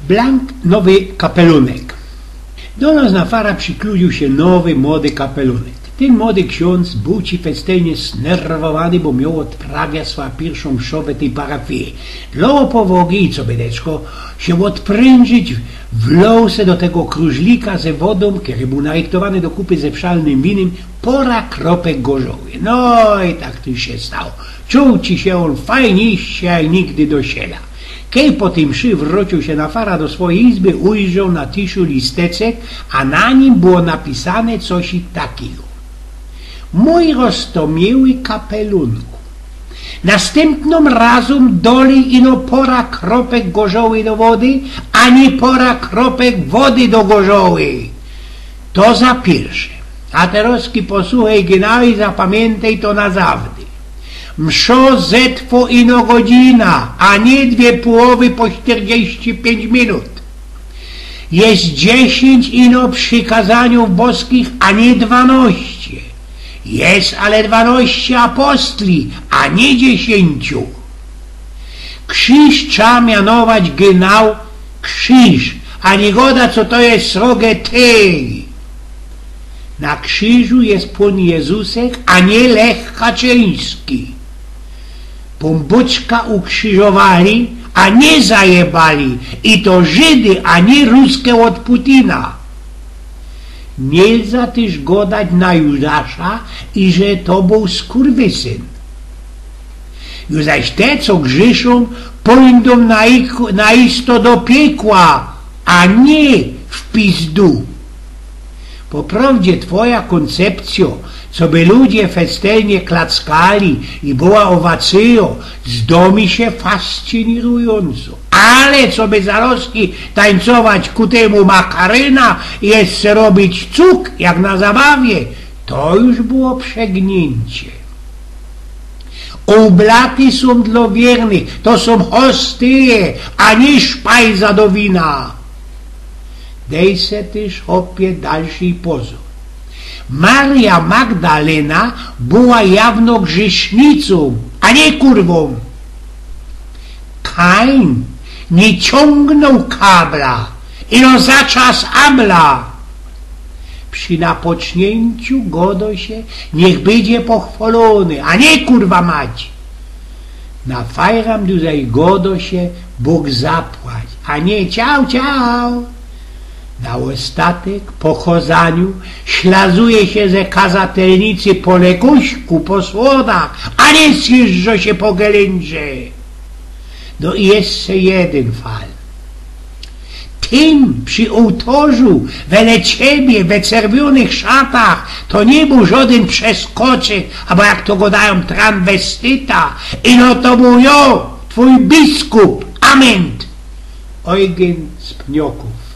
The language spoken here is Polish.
Blank nowy kapelunek. Do nas na fara przykludził się nowy, młody kapelunek. Ten młody ksiądz był ci festelnie znerwowany, bo miał odprawiać swoją pierwszą mszą w tej parafii. Dlouho powogi i co bedeczko się odprężyć wlał se do tego krużlika ze wodą, który był narychtowany do kupy ze wszalnym winem, pora kropek gorzoły. No i tak to się stało. Czuł ci się on fajniejszy jak nigdy do siela. Kiedy po tym mszy wrócił się na fara do swojej izby, ujrzał na tiszu listeczek, a na nim było napisane coś takiego. Mój roztomieły kapelunku, następną razem doli ino pora kropek gorzoły do wody, ani pora kropek wody do gorzoły. To za pierwsze. A teraz posłuchaj genau i zapamiętaj to na zawsze. Mszo zetwo ino godzina, a nie 2 połowy po 45 minut. Jest 10 ino przykazaniów boskich, a nie 12. Jest ale 12 apostli, a nie 10. Krzyż trzeba mianować genau krzyż, a nie goda co to jest srogie tej. Na krzyżu jest Pan Jezusek, a nie Lech Kaczyński. Pombuczka ukrzyżowali, a nie zajebali. I to Żydy, a nie ruskie od Putina. Nie za też godać na Judasza i że to był skurwysyn. Już zaś te, co grzyszą, pójdą na isto do piekła, a nie w pizdu. Poprawdzie twoja koncepcja, co by ludzie festelnie klackali i była owacyjo, zdomi się fascynująco. Ale co by zaroski tańcować ku temu makaryna i jeszcze robić cuk, jak na zabawie, to już było przegnięcie. Oblaty są dla wiernych, to są hostie, a nie szpajza do wina. Dej se też hopie dalszy pozór. Maria Magdalena była jawno grzesznicą, a nie kurwą. Kain nie ciągnął kabla, ino za czas Abla. Przy napocznięciu godo się, niech będzie pochwalony, a nie kurwa mać. Na fajram tutaj godo się Bóg zapłać, a nie ciao, ciao. Na ostatek, po chozaniu, ślazuje się ze kazatelnicy po lekuśku, po słodach, a nie zjeżdża się po gelędrze. No i jeszcze jeden fal. Tym przy ołtarzu, wele ciebie, we czerwonych szatach, to nie był żaden przeskoczek, albo jak to go dają transwestyta. I no to był ja, twój biskup, amen. Eugen z Pnioków.